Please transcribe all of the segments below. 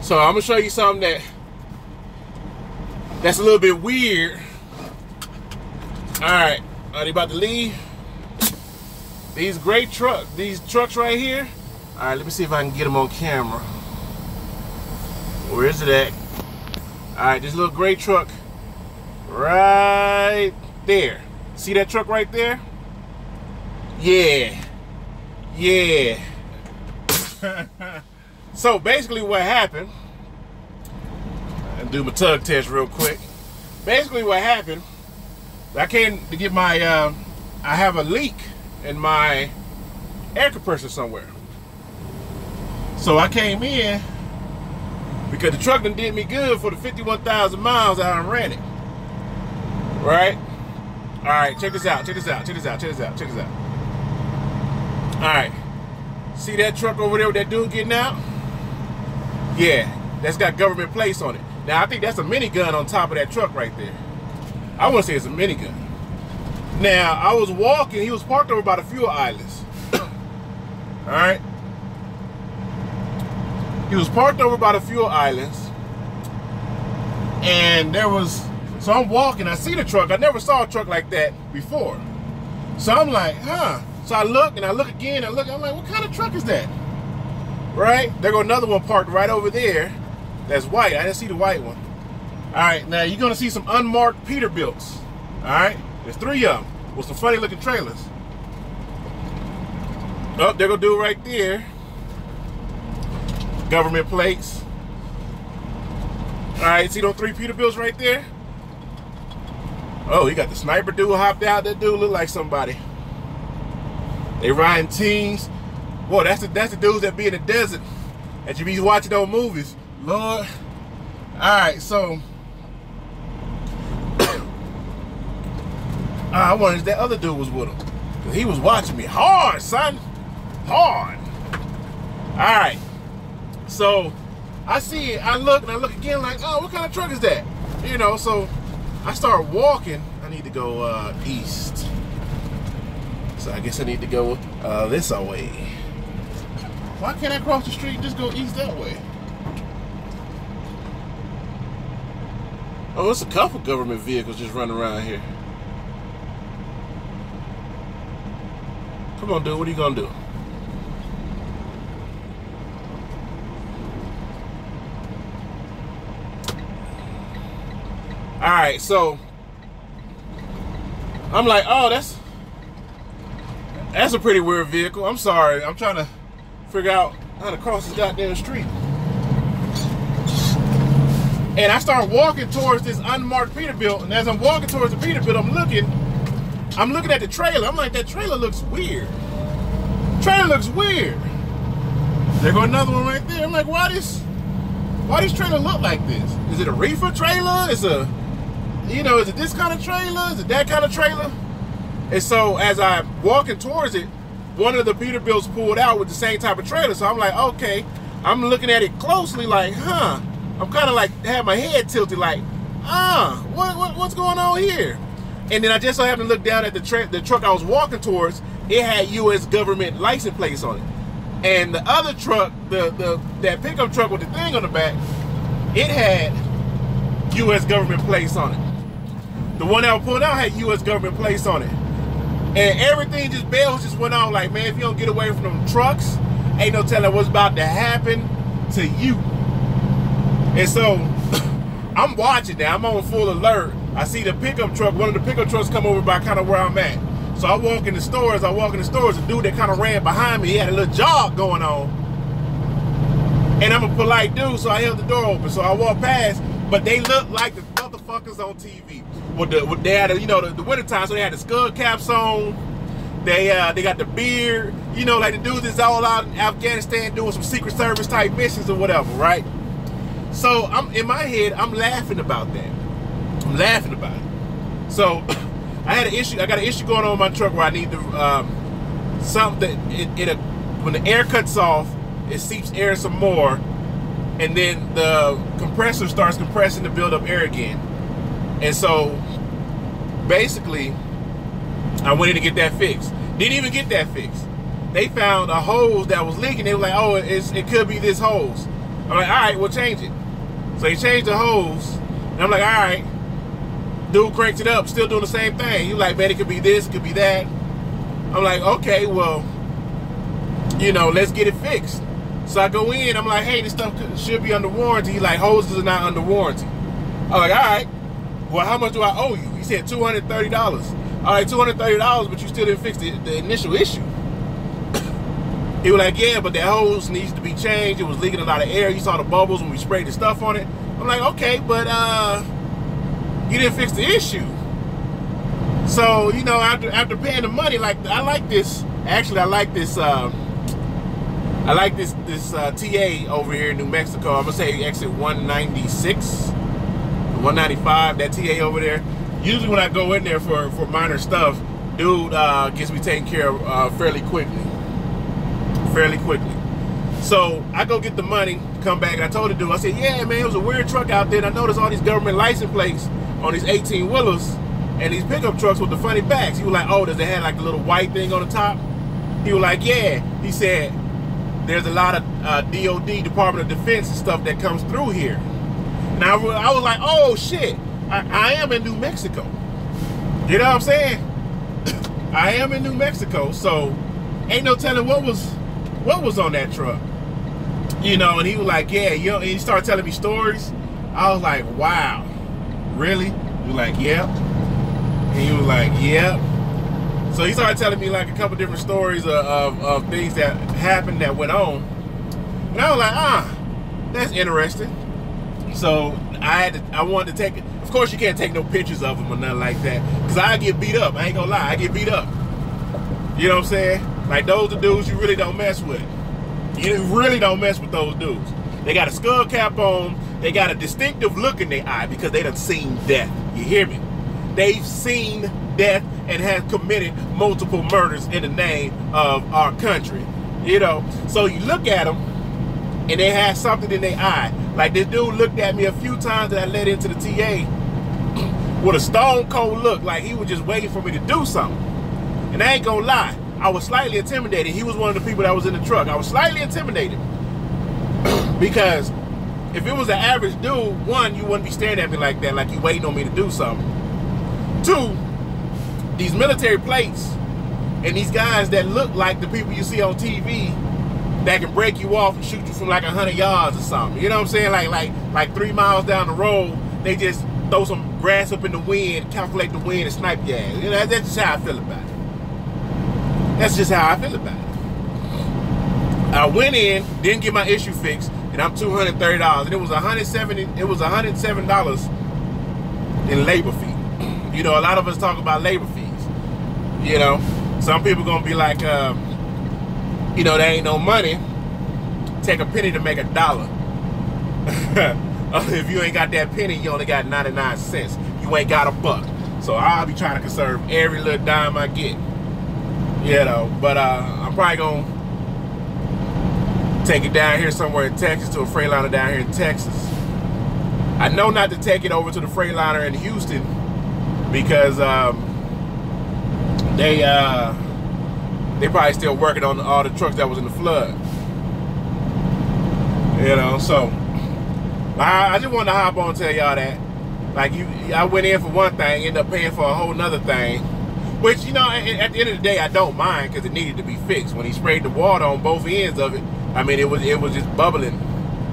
So I'm gonna show you something that's a little bit weird. All right, are they about to leave? These trucks right here. All right, let me see if I can get them on camera. Where is it at? All right, this little gray truck right there. See that truck right there? Yeah. So basically what happened, I'll do my tug test real quick. Basically what happened, I came to get my, I have a leak in my air compressor somewhere. So I came in because the truck done did me good for the 51,000 miles I done ran it. Right? All right, check this out. All right, see that truck over there with that dude getting out? Yeah, that's got government plates on it. Now I think that's a minigun on top of that truck right there. I want to say it's a minigun. Now I was walking, he was parked over by the fuel islands. All right, he was parked over by the fuel islands, and so I'm walking, I see the truck. I never saw a truck like that before. So I'm like, huh. So I look and I look again, I'm like, what kind of truck is that? Right? There go another one parked right over there. That's white. I didn't see the white one. All right, now you're gonna see some unmarked Peterbilts. All right, there's 3 of them with some funny looking trailers. Oh, there go dude right there. Government plates. All right, see those 3 Peterbilts right there? Oh, he got the sniper dude hopped out. That dude look like somebody. They riding teams. Whoa, that's the dudes that be in the desert that you be watching those movies. Lord. Alright, so I wondered if that other dude was with him. Cause he was watching me hard, son. Hard. Alright. So I see it, I look again like, oh, what kind of truck is that? You know, so I start walking. I need to go east. So I guess I need to go this way. Why can't I cross the street and just go east that way? Oh, it's a couple government vehicles just running around here. Come on, dude, what are you gonna do? All right, so I'm like, oh, that's a pretty weird vehicle. I'm sorry. I'm trying to figure out how to cross this goddamn street. And I start walking towards this unmarked Peterbilt. And as I'm walking towards the Peterbilt, I'm looking at the trailer. I'm like, that trailer looks weird. Trailer looks weird. There go another one right there. I'm like, why this trailer look like this? Is it a reefer trailer? Is it this kind of trailer? Is it that kind of trailer? And so as I'm walking towards it, one of the Peterbilts pulled out with the same type of trailer. So I'm like, okay. I'm looking at it closely like, huh. I'm kind of like, have my head tilted like, what's going on here? And then I just so happened to look down at the truck I was walking towards. It had U.S. government license plates on it. And the other truck, that pickup truck with the thing on the back, it had U.S. government plates on it. The one that was pulling out had U.S. government plates on it. And everything bells just went off like, man, if you don't get away from them trucks, ain't no telling what's about to happen to you. And so I'm watching now, I'm on full alert. I see the pickup truck, one of the pickup trucks come over by kind of where I'm at. So I walk in the stores, the dude that kind of ran behind me, he had a little jog going on. And I'm a polite dude, so I held the door open. So I walked past, but they look like the motherfuckers on TV. They had, the wintertime, so they had the skull caps on. They got the beard, like the dudes that's all out in Afghanistan doing some Secret Service type missions or whatever, right? So in my head, I'm laughing about that. I'm laughing about it. So I got an issue going on with my truck where I need to when the air cuts off, it seeps air some more, and then the compressor starts compressing to build up air again. And so basically I went in to get that fixed. Didn't even get that fixed. They found a hose that was leaking. They were like, oh, it could be this hose. I'm like, all right, we'll change it. So he changed the hose, and I'm like, all right. Dude cranks it up, still doing the same thing. He like, man, it could be this, it could be that. I'm like, okay, well, you know, let's get it fixed. So I go in, I'm like, hey, this stuff should be under warranty. He's like, hoses are not under warranty. I'm like, all right, well, how much do I owe you? He said $230. All right, $230, but you still didn't fix the initial issue. He was like, yeah, but that hose needs to be changed. It was leaking a lot of air. You saw the bubbles when we sprayed the stuff on it. I'm like, okay, but you didn't fix the issue. So, you know, after paying the money, like, I like this. Actually, I like this TA over here in New Mexico. I'm gonna say exit 196, 195, that TA over there. Usually when I go in there for minor stuff, dude gets me taken care of fairly quickly. So I go get the money, come back, and I told the dude, I said, yeah, man, it was a weird truck out there, and I noticed all these government license plates on these 18-wheelers and these pickup trucks with the funny backs. He was like, oh, does it have like a little white thing on the top? He was like, yeah. He said, there's a lot of DOD, Department of Defense and stuff that comes through here. And I was like, oh, shit, I am in New Mexico. You know what I'm saying? I am in New Mexico, so ain't no telling what was on that truck. You know, and he was like, yeah, you know, and he started telling me stories. I was like, wow, really? He was like, yeah. And he was like, yeah. So he started telling me like a couple different stories of things that happened that went on. And I was like, that's interesting. So I wanted to take it. Of course, you can't take no pictures of them or nothing like that, because I get beat up. I ain't gonna lie, I get beat up. You know what I'm saying? Like, those are dudes you really don't mess with. You really don't mess with those dudes. They got a skull cap on. They got a distinctive look in their eye because they done seen death. You hear me? They've seen death and have committed multiple murders in the name of our country. You know? So you look at them and they have something in their eye. Like, this dude looked at me a few times that I let into the TA with a stone cold look, like he was just waiting for me to do something. And I ain't gonna lie, I was slightly intimidated. He was one of the people that was in the truck. I was slightly intimidated because if it was an average dude, one, you wouldn't be staring at me like that, like you waiting on me to do something. Two, these military plates and these guys that look like the people you see on TV that can break you off and shoot you from like 100 yards or something. You know what I'm saying? Like 3 miles down the road, they just throw some grass up in the wind, calculate the wind, and snipe your ass. You know, that's just how I feel about it. That's just how I feel about it. I went in, didn't get my issue fixed, and I'm $230, and it was $107 in labor fee. You know, a lot of us talk about labor fees. You know, some people gonna be like, you know, there ain't no money. Take a penny to make a dollar. If you ain't got that penny, you only got 99 cents. You ain't got a buck. So I'll be trying to conserve every little dime I get. You know, but I'm probably gonna take it down here somewhere in Texas, to a Freightliner down here in Texas. I know not to take it over to the Freightliner in Houston because they probably still working on all the trucks that was in the flood. You know, so I just wanted to hop on and tell y'all that. Like, I went in for one thing, ended up paying for a whole nother thing. Which, you know, at the end of the day, I don't mind because it needed to be fixed. When he sprayed the water on both ends of it, I mean, it was just bubbling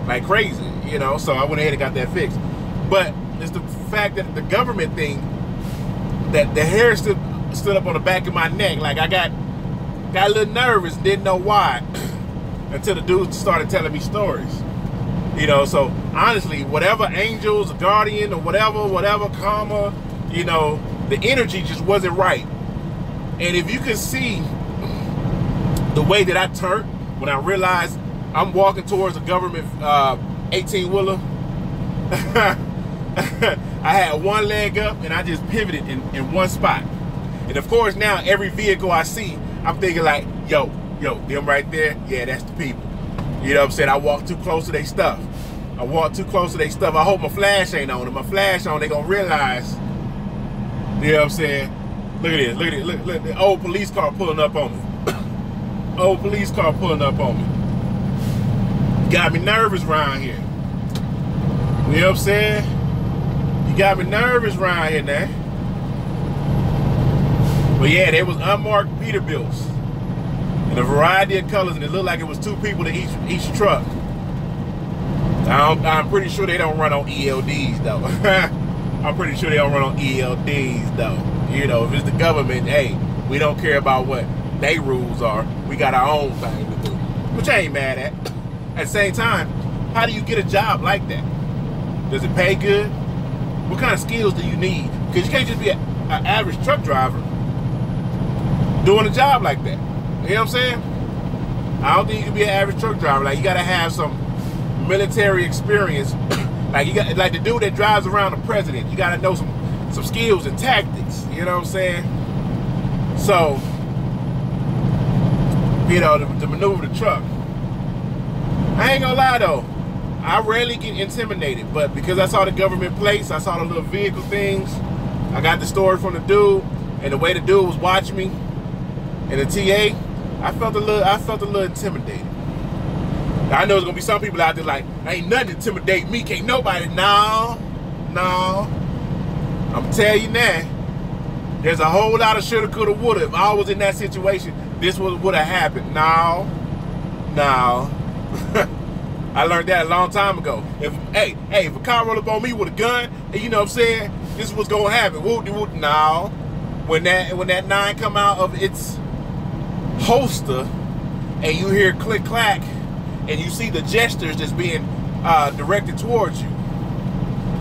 like crazy, you know. So I went ahead and got that fixed. But it's the fact that the government thing, that the hair stood up on the back of my neck. Like, I got a little nervous, didn't know why, until the dudes started telling me stories. You know, so honestly, whatever angels, guardian, or whatever karma, you know, the energy just wasn't right. And if you could see the way that I turned when I realized I'm walking towards a government 18-wheeler, I had one leg up and I just pivoted in one spot. And of course now every vehicle I see, I'm thinking like, yo, them right there, yeah, that's the people. You know what I'm saying? I walk too close to their stuff. I hope my flash ain't on. If my flash on, they gonna realize. You know what I'm saying? Look at this. Look at the old police car pulling up on me. Old police car pulling up on me. got me nervous around here. You know what I'm saying? You got me nervous around here now. But yeah, there was unmarked Peterbilts in a variety of colors, and it looked like it was 2 people to each truck. I'm pretty sure they don't run on ELDs though. I'm pretty sure they don't run on ELDs though. You know, if it's the government, hey, we don't care about what they rules are. We got our own thing to do, which I ain't mad at. At the same time, how do you get a job like that? Does it pay good? What kind of skills do you need? Because you can't just be an average truck driver doing a job like that. You know what I'm saying? I don't think you can be an average truck driver. Like, you gotta have some military experience. Like, you got, like the dude that drives around the president, you gotta know some skills and tactics. You know what I'm saying? So, you know, to maneuver the truck. I ain't gonna lie though, I rarely get intimidated, but because I saw the government plates, I saw the little vehicle things, I got the story from the dude, and the way the dude was watching me, and the TA, I felt a little intimidated. I know there's gonna be some people out there like, ain't nothing intimidate me, can't nobody. No. I'm telling you now, there's a whole lot of shoulda, coulda, woulda. If I was in that situation, this would have happened. No. I learned that a long time ago. If a car roll up on me with a gun, and you know what I'm saying, this is what's gonna happen. Whoop. No. When that 9 come out of its holster, and you hear click clack, and you see the gestures that's being directed towards you,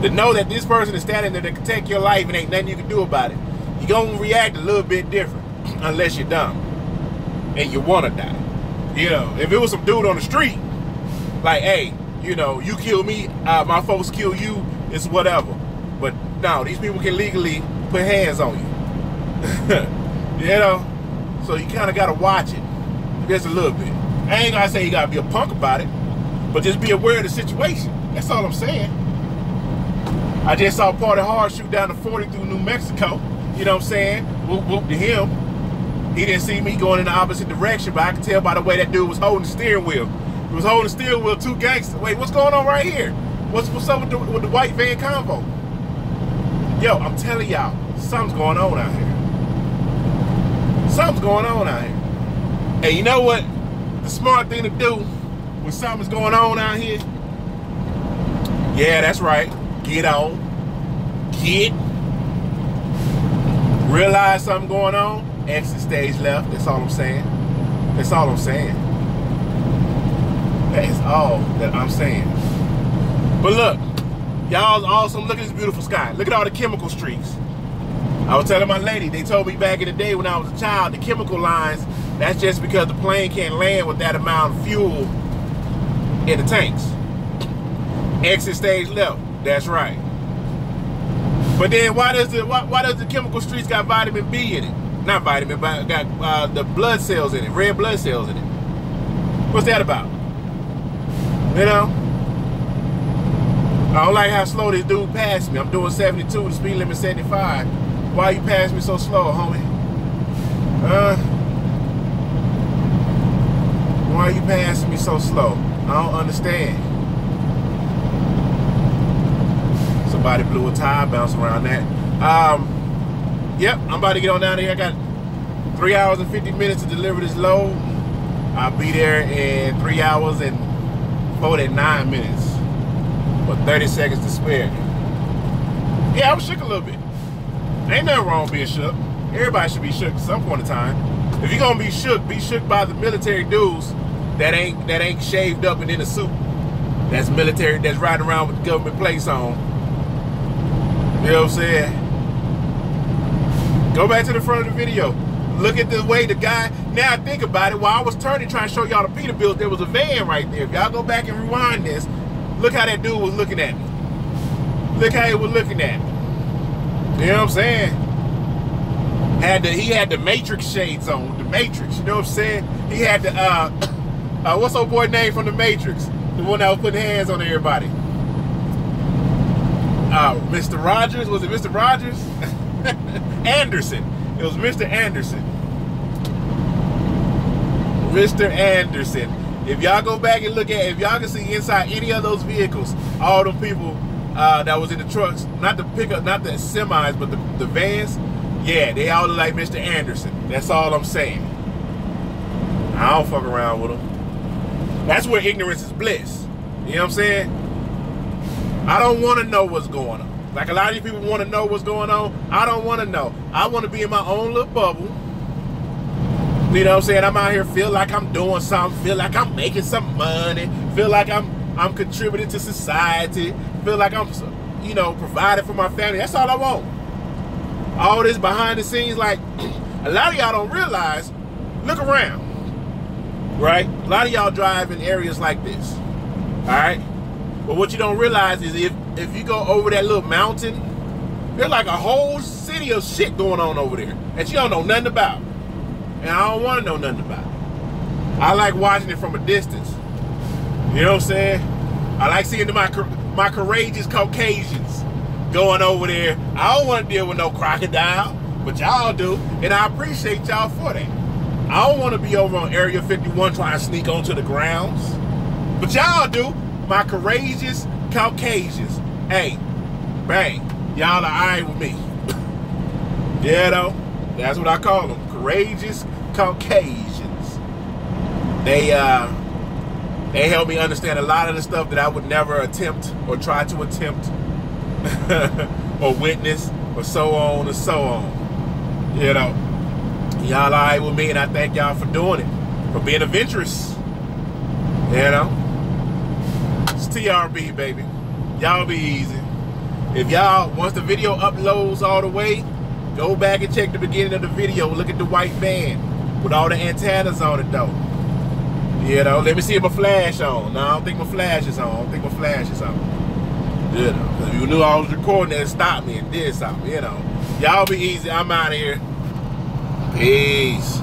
to know that this person is standing there to protect your life and ain't nothing you can do about it, you're gonna react a little bit different, unless you're dumb and you wanna die. You know, if it was some dude on the street, like, hey, you know, you kill me, my folks kill you, it's whatever. But no, these people can legally put hands on you. You know, so you kind of got to watch it just a little bit. I ain't gonna say you gotta be a punk about it, but just be aware of the situation. That's all I'm saying. I just saw Party Hard shoot down the 40 through New Mexico. You know what I'm saying? Whoop whoop to him. He didn't see me going in the opposite direction, but I could tell by the way that dude was holding the steering wheel. He was holding the steering wheel, 2 gangsters. Wait, what's going on right here? What's up with the white van convoy? Yo, I'm telling y'all, something's going on out here. Something's going on out here. And you know what? The smart thing to do when something's going on out here? Yeah, that's right. Get on. Get. Realize something going on. Exit stage left. That's all I'm saying. That's all I'm saying. That is all that I'm saying. But look, y'all awesome. Look at this beautiful sky. Look at all the chemical streaks. I was telling my lady, they told me back in the day when I was a child, the chemical lines, that's just because the plane can't land with that amount of fuel in the tanks. Exit stage left. That's right. But then why does the chemical streaks got vitamin B in it? Not vitamin, but got the blood cells in it, red blood cells in it. What's that about? You know? I don't like how slow this dude passed me. I'm doing 72, the speed limit 75. Why you pass me so slow, homie? Why you passing me so slow? I don't understand. Somebody blew a tire, bounce around that. Yep, I'm about to get on down here. I got 3 hours and 50 minutes to deliver this load. I'll be there in 3 hours and 49 minutes. With 30 seconds to spare. Yeah, I was shook a little bit. Ain't nothing wrong with being shook. Everybody should be shook at some point in time. If you're gonna be shook by the military dudes that ain't shaved up and in a suit. That's military, that's riding around with the government plates on. You know what I'm saying? Go back to the front of the video. Look at the way the guy, now I think about it, while I was turning trying to show y'all the Peterbilt, there was a van right there. If y'all go back and rewind this, look how that dude was looking at me. Look how he was looking at me. You know what I'm saying? He had the Matrix shades on, the Matrix, you know what I'm saying? He had the, what's old boy name from the Matrix? The one that was putting hands on everybody. Mr. Rogers, was it Mr. Rogers? Anderson, it was Mr. Anderson. Mr. Anderson. If y'all go back and look at, if y'all can see inside any of those vehicles, all them people that was in the trucks, not the pickup, not the semis, but the vans, yeah, they all look like Mr. Anderson. That's all I'm saying. I don't fuck around with them. That's where ignorance is bliss. You know what I'm saying? I don't want to know what's going on. Like a lot of these people want to know what's going on. I don't want to know. I want to be in my own little bubble. You know what I'm saying? I'm out here, feel like I'm doing something, feel like I'm making some money, feel like I'm contributing to society, feel like I'm, you know, providing for my family. That's all I want. All this behind the scenes, like a lot of y'all don't realize, look around, right? A lot of y'all drive in areas like this, all right? But what you don't realize is if you go over that little mountain, there's like a whole city of shit going on over there that you don't know nothing about. And I don't want to know nothing about it. I like watching it from a distance. You know what I'm saying? I like seeing my courageous Caucasians going over there. I don't want to deal with no crocodile, but y'all do, and I appreciate y'all for that. I don't want to be over on Area 51 trying to sneak onto the grounds, but y'all do. My courageous Caucasians. Hey, bang, y'all are alright with me. Yeah, though, that's what I call them. Courageous Caucasians. They help me understand a lot of the stuff that I would never attempt or try to attempt or witness or so on and so on. You know, y'all all right with me, and I thank y'all for doing it, for being adventurous. You know, it's TRB, baby. Y'all be easy. If y'all, once the video uploads all the way, go back and check the beginning of the video. Look at the white van with all the antennas on it, though. You know, let me see if my flash on. No, I don't think my flash is on. I don't think my flash is on. You know, because if you knew I was recording, it stopped me and did something, you know. Y'all be easy. I'm out of here. Peace.